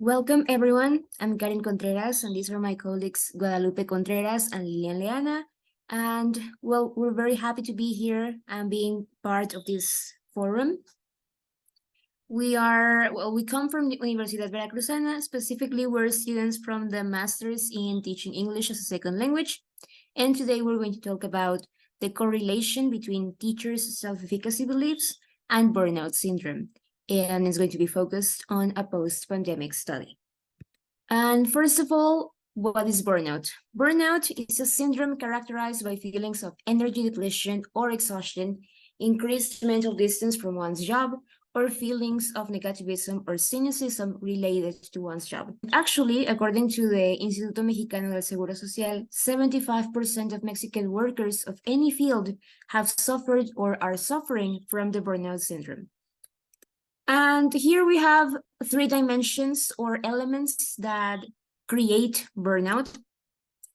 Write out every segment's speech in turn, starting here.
Welcome, everyone. I'm Karen Contreras, and these are my colleagues Guadalupe Contreras and Lilian Leana. And well, we're very happy to be here and being part of this forum. We come from the Universidad Veracruzana. Specifically, we're students from the Masters in Teaching English as a Second Language. And today we're going to talk about the correlation between teachers' self-efficacy beliefs and burnout syndrome. And it's going to be focused on a post-pandemic study. And first of all, what is burnout? Burnout is a syndrome characterized by feelings of energy depletion or exhaustion, increased mental distance from one's job, or feelings of negativism or cynicism related to one's job. Actually, according to the Instituto Mexicano del Seguro Social, 75% of Mexican workers of any field have suffered or are suffering from the burnout syndrome. And here we have three dimensions or elements that create burnout.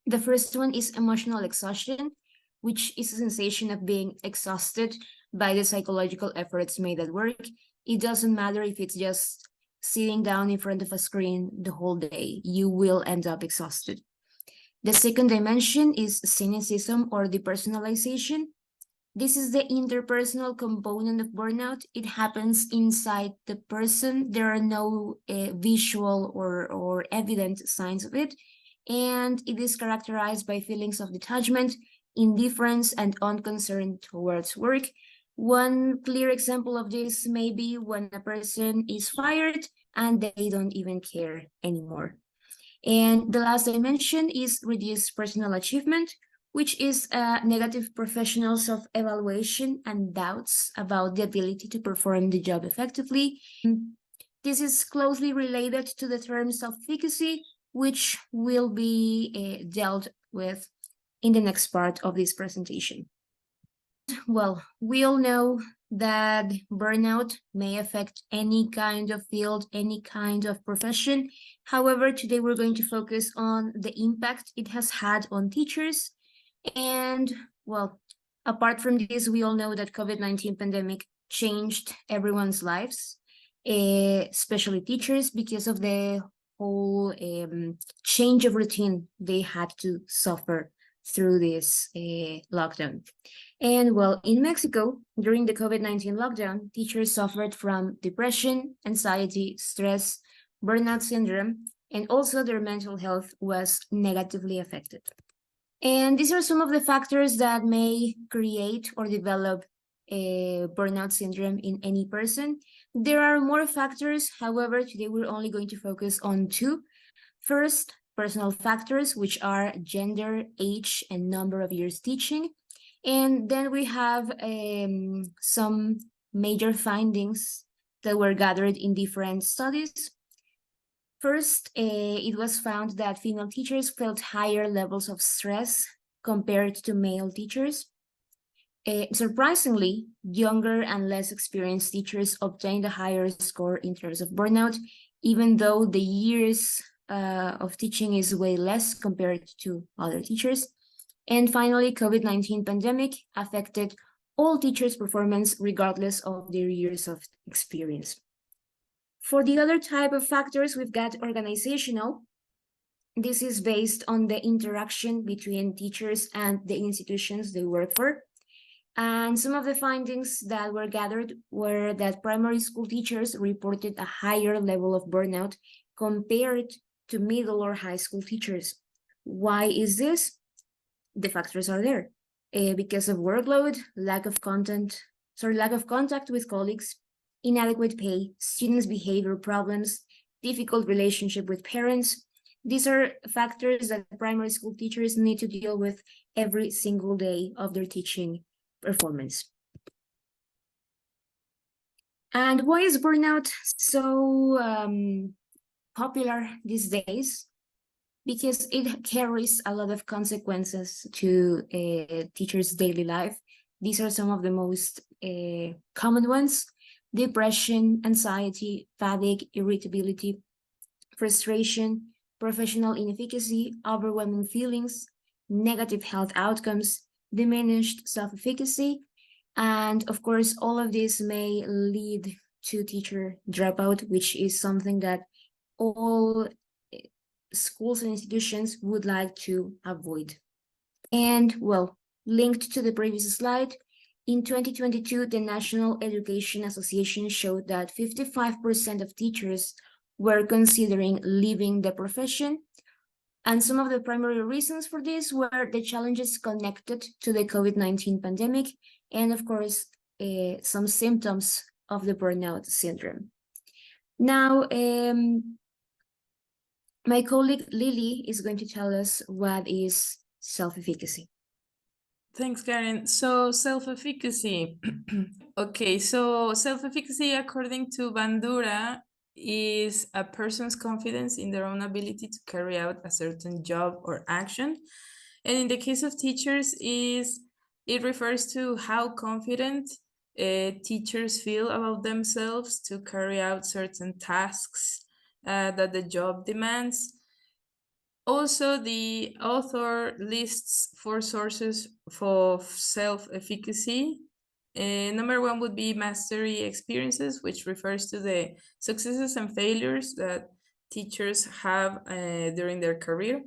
The first one is emotional exhaustion, which is a sensation of being exhausted by the psychological efforts made at work. It doesn't matter if it's just sitting down in front of a screen the whole day, you will end up exhausted. The second dimension is cynicism or depersonalization. This is the interpersonal component of burnout. It happens inside the person. There are no visual or evident signs of it. And it is characterized by feelings of detachment, indifference, and unconcern towards work. One clear example of this may be when a person is fired and they don't even care anymore. And the last dimension is reduced personal achievement, which is a negative professional self-evaluation and doubts about the ability to perform the job effectively. This is closely related to the term self-efficacy, which will be dealt with in the next part of this presentation. Well, we all know that burnout may affect any kind of field, any kind of profession. However, today we're going to focus on the impact it has had on teachers. And well, apart from this, we all know that COVID-19 pandemic changed everyone's lives, especially teachers, because of the whole change of routine they had to suffer through this lockdown. And well, in Mexico, during the COVID-19 lockdown, teachers suffered from depression, anxiety, stress, burnout syndrome, and also their mental health was negatively affected. And these are some of the factors that may create or develop a burnout syndrome in any person. There are more factors, however, today we're only going to focus on two. First, personal factors, which are gender, age, and number of years teaching. And then we have some major findings that were gathered in different studies. First, it was found that female teachers felt higher levels of stress compared to male teachers. Surprisingly, younger and less experienced teachers obtained a higher score in terms of burnout, even though the years of teaching is way less compared to other teachers. And finally, COVID-19 pandemic affected all teachers' performance regardless of their years of experience. For the other type of factors, we've got organizational. This is based on the interaction between teachers and the institutions they work for. And some of the findings that were gathered were that primary school teachers reported a higher level of burnout compared to middle or high school teachers. Why is this? The factors are there. Because of workload, lack of contact with colleagues, inadequate pay, students' behavior problems, difficult relationship with parents. These are factors that primary school teachers need to deal with every single day of their teaching performance. And why is burnout so popular these days? Because it carries a lot of consequences to a teacher's daily life. These are some of the most common ones: depression, anxiety, fatigue, irritability, frustration, professional inefficacy, overwhelming feelings, negative health outcomes, diminished self-efficacy, and of course, all of this may lead to teacher dropout, which is something that all schools and institutions would like to avoid. And well, linked to the previous slide, in 2022, the National Education Association showed that 55% of teachers were considering leaving the profession. And some of the primary reasons for this were the challenges connected to the COVID-19 pandemic, and of course, some symptoms of the burnout syndrome. Now, my colleague Lily is going to tell us what is self-efficacy. Thanks, Karen. So self-efficacy. Okay, so self-efficacy, according to Bandura, is a person's confidence in their own ability to carry out a certain job or action. And in the case of teachers, it refers to how confident teachers feel about themselves to carry out certain tasks that the job demands. Also, the author lists 4 sources for self-efficacy. Number 1 would be mastery experiences, which refers to the successes and failures that teachers have during their career.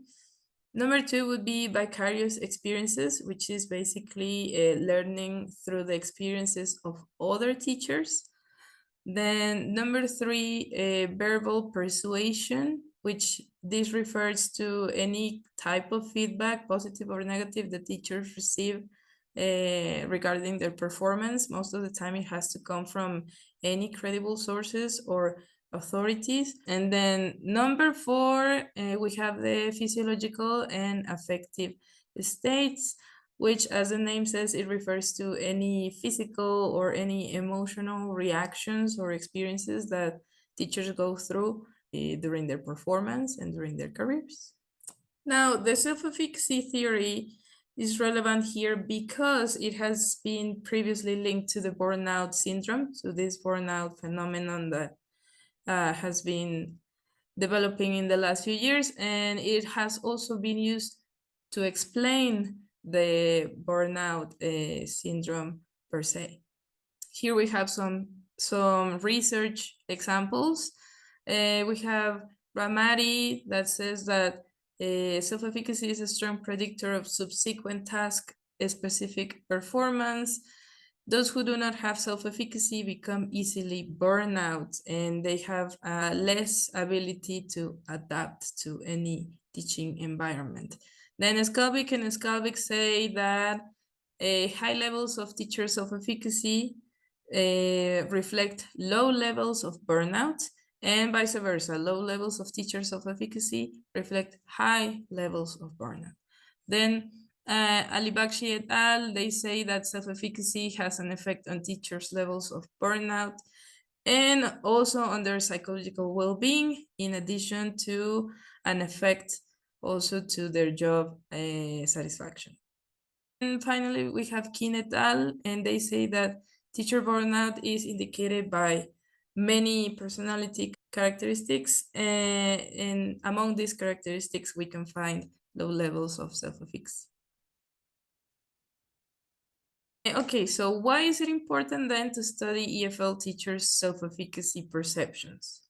Number 2 would be vicarious experiences, which is basically learning through the experiences of other teachers. Then number 3, verbal persuasion, which this refers to any type of feedback, positive or negative, that teachers receive regarding their performance. Most of the time it has to come from any credible sources or authorities. And then number 4, we have the physiological and affective states, which, as the name says, it refers to any physical or any emotional reactions or experiences that teachers go through during their performance and during their careers. Now, the self-efficacy theory is relevant here because it has been previously linked to the burnout syndrome, so this burnout phenomenon that has been developing in the last few years, and it has also been used to explain the burnout syndrome per se. Here we have some research examples. We have Ramadi that says that self-efficacy is a strong predictor of subsequent task-specific performance. Those who do not have self-efficacy become easily burnout, and they have less ability to adapt to any teaching environment. Then Skalvik and Skalvik say that high levels of teacher self-efficacy reflect low levels of burnout, and vice versa. Low levels of teacher self-efficacy reflect high levels of burnout. Then Ali Bakshi et al., they say that self-efficacy has an effect on teachers' levels of burnout and also on their psychological well-being, in addition to an effect also to their job satisfaction. And finally, we have Kin et al., and they say that teacher burnout is indicated by many personality characteristics, and among these characteristics, we can find low levels of self-efficacy. Okay, so why is it important then to study EFL teachers' self-efficacy perceptions?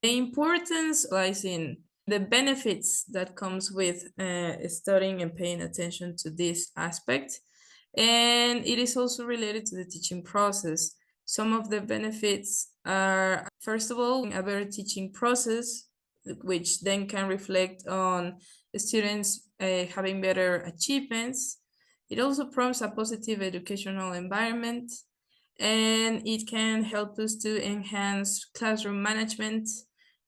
The importance lies in the benefits that comes with studying and paying attention to this aspect. And it is also related to the teaching process. Some of the benefits are, first of all, a better teaching process, which then can reflect on students having better achievements. It also prompts a positive educational environment, and it can help us to enhance classroom management,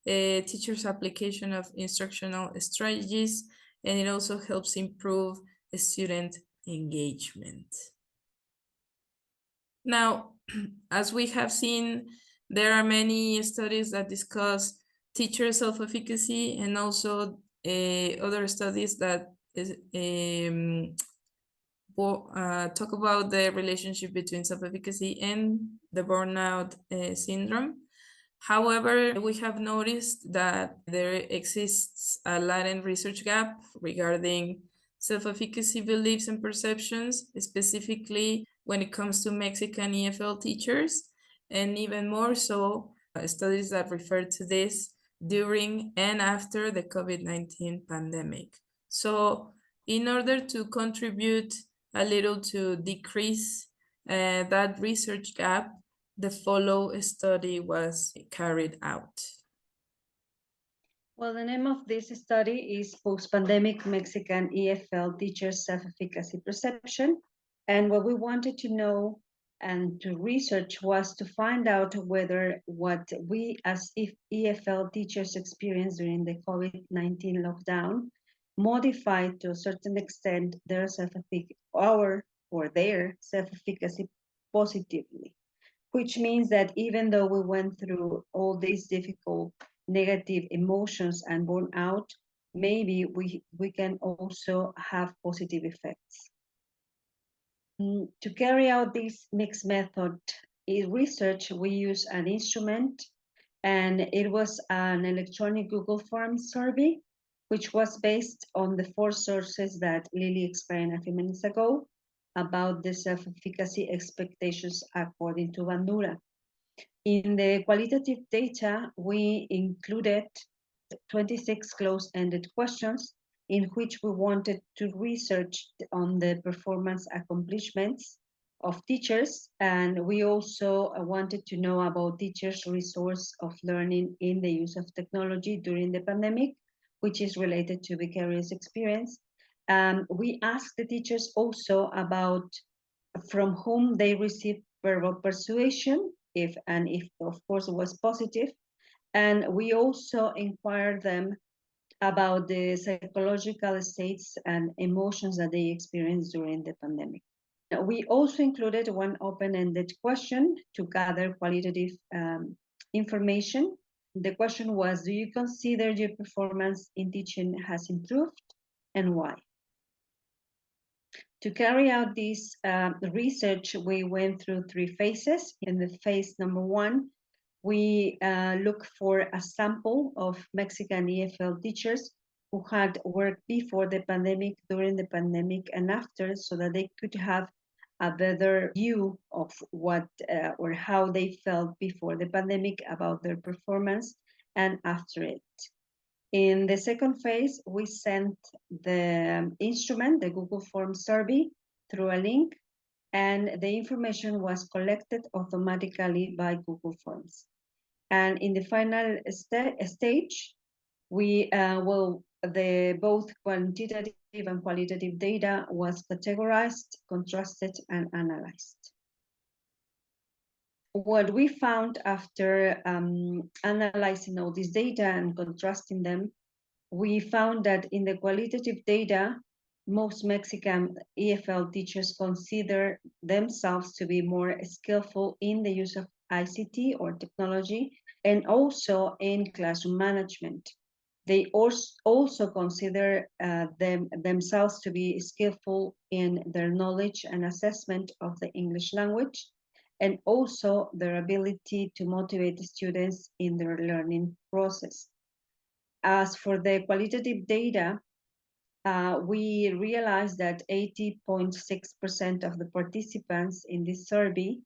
teachers' application of instructional strategies, and it also helps improve student engagement. Now, as we have seen, there are many studies that discuss teacher self-efficacy, and also other studies that talk about the relationship between self-efficacy and the burnout syndrome. However, we have noticed that there exists a latent research gap regarding self-efficacy beliefs and perceptions, specifically when it comes to Mexican EFL teachers, and even more so, studies that refer to this during and after the COVID-19 pandemic. So in order to contribute a little to decrease that research gap, the follow study was carried out. Well, the name of this study is Post-Pandemic Mexican EFL Teachers Self-Efficacy Perception. And what we wanted to know and to research was to find out whether what we as EFL teachers experienced during the COVID-19 lockdown modified to a certain extent their self-efficacy positively, which means that even though we went through all these difficult negative emotions and burnout, maybe we can also have positive effects. To carry out this mixed method research, we use an instrument, and it was an electronic Google Forms survey, which was based on the 4 sources that Lily explained a few minutes ago about the self-efficacy expectations according to Bandura. In the qualitative data, we included 26 close-ended questions in which we wanted to research on the performance accomplishments of teachers, and we also wanted to know about teachers' resource of learning in the use of technology during the pandemic, which is related to vicarious experience. We asked the teachers also about from whom they received verbal persuasion, if of course it was positive. And we also inquired them about the psychological states and emotions that they experienced during the pandemic. We also included one open-ended question to gather qualitative information. The question was, do you consider your performance in teaching has improved, and why? To carry out this research, we went through 3 phases. In the phase number 1, we looked for a sample of Mexican EFL teachers who had worked before the pandemic, during the pandemic, and after, so that they could have a better view of what or how they felt before the pandemic about their performance and after it. In the second phase, we sent the instrument, the Google Forms survey, through a link, and the information was collected automatically by Google Forms. And in the final stage, we both quantitative and qualitative data was categorized, contrasted, and analyzed. What we found after analyzing all this data and contrasting them, we found that in the qualitative data, most Mexican EFL teachers consider themselves to be more skillful in the use of ICT or technology, and also in classroom management. They also consider themselves to be skillful in their knowledge and assessment of the English language, and also their ability to motivate students in their learning process. As for the qualitative data, we realized that 80.6% of the participants in this survey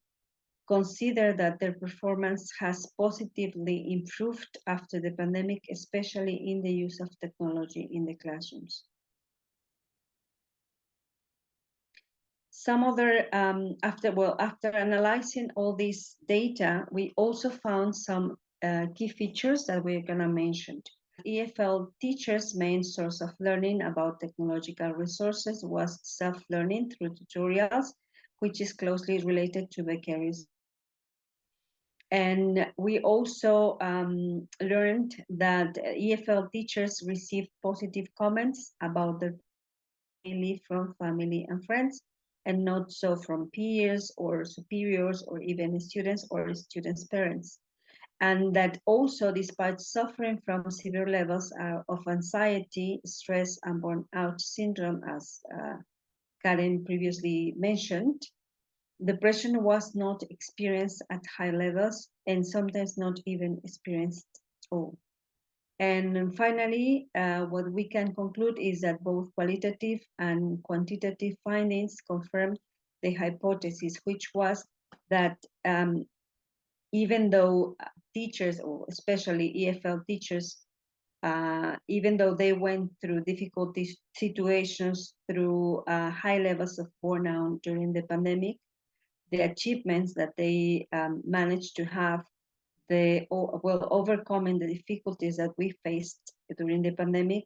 consider that their performance has positively improved after the pandemic, especially in the use of technology in the classrooms. Some other, after analyzing all this data, we also found some key features that we're gonna mention. EFL teachers' main source of learning about technological resources was self-learning through tutorials, which is closely related to vicarious. And we also learned that EFL teachers received positive comments about their mainly from family and friends, and not so from peers or superiors or even students or students' parents. And that also, despite suffering from severe levels of anxiety, stress, and burnout syndrome, as Karen previously mentioned, depression was not experienced at high levels and sometimes not even experienced at all. And finally, what we can conclude is that both qualitative and quantitative findings confirm the hypothesis, which was that even though teachers, or especially EFL teachers, even though they went through difficult situations, through high levels of burnout during the pandemic, the achievements that they managed to have, overcoming the difficulties that we faced during the pandemic,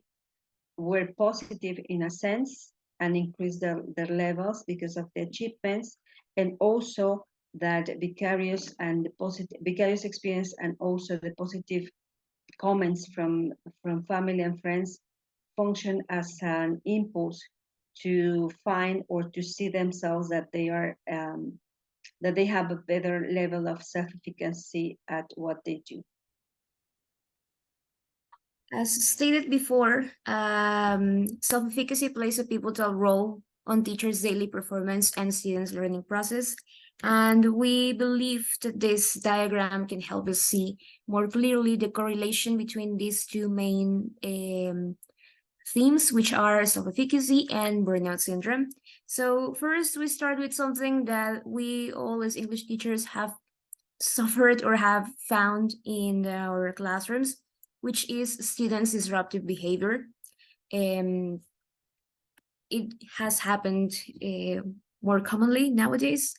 were positive in a sense, and increased their levels because of the achievements, and also that vicarious experience, and also the positive comments from family and friends function as an impulse to find or to see themselves that they are that they have a better level of self-efficacy at what they do. As stated before, self-efficacy plays a pivotal role on teachers' daily performance and students' learning process. And we believe that this diagram can help us see more clearly the correlation between these two main themes, which are self-efficacy and burnout syndrome. So first, we start with something that we all as English teachers have suffered or have found in our classrooms, which is students' disruptive behavior. It has happened more commonly nowadays.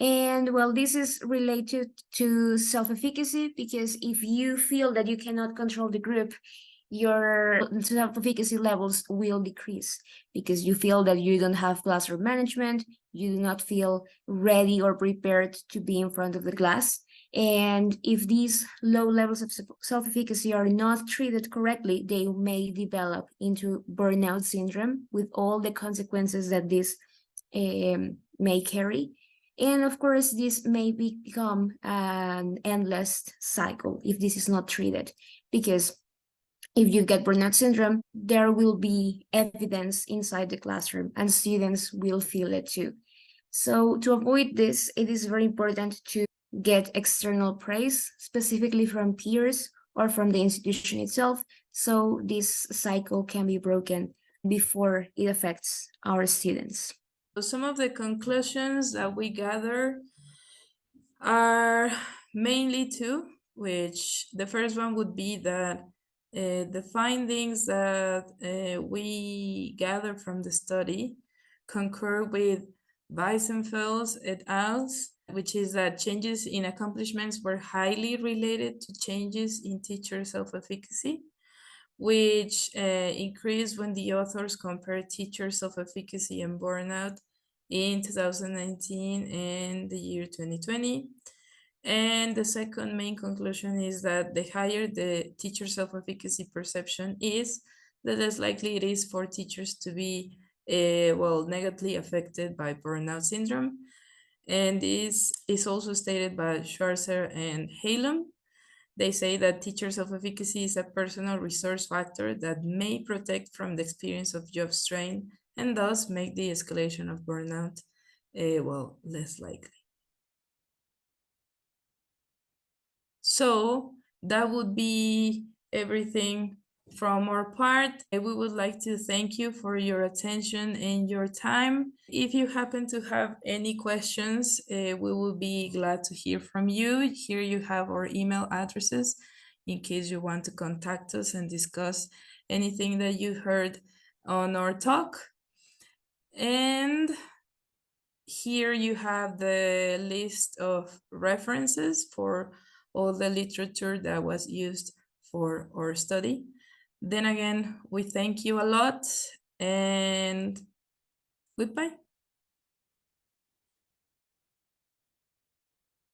And well, this is related to self-efficacy, because if you feel that you cannot control the group, your self-efficacy levels will decrease, because you feel that you don't have classroom management, you do not feel ready or prepared to be in front of the class. And if these low levels of self-efficacy are not treated correctly, they may develop into burnout syndrome, with all the consequences that this may carry. And of course, this may become an endless cycle if this is not treated, because if you get burnout syndrome, there will be evidence inside the classroom and students will feel it too. So to avoid this, it is very important to get external praise, specifically from peers or from the institution itself, so this cycle can be broken before it affects our students. So some of the conclusions that we gather are mainly two, which the first one would be that the findings that we gather from the study concur with Weissenfels et al.'s, which is that changes in accomplishments were highly related to changes in teacher self-efficacy, which increased when the authors compared teacher self-efficacy and burnout in 2019 and the year 2020. And the second main conclusion is that the higher the teacher self-efficacy perception is, the less likely it is for teachers to be negatively affected by burnout syndrome. And this is also stated by Schwarzer and Halem. They say that teacher self-efficacy is a personal resource factor that may protect from the experience of job strain and thus make the escalation of burnout less likely. So that would be everything from our part. We would like to thank you for your attention and your time. If you happen to have any questions, we will be glad to hear from you. Here you have our email addresses in case you want to contact us and discuss anything that you heard on our talk. And here you have the list of references for all the literature that was used for our study. Then again, we thank you a lot and goodbye.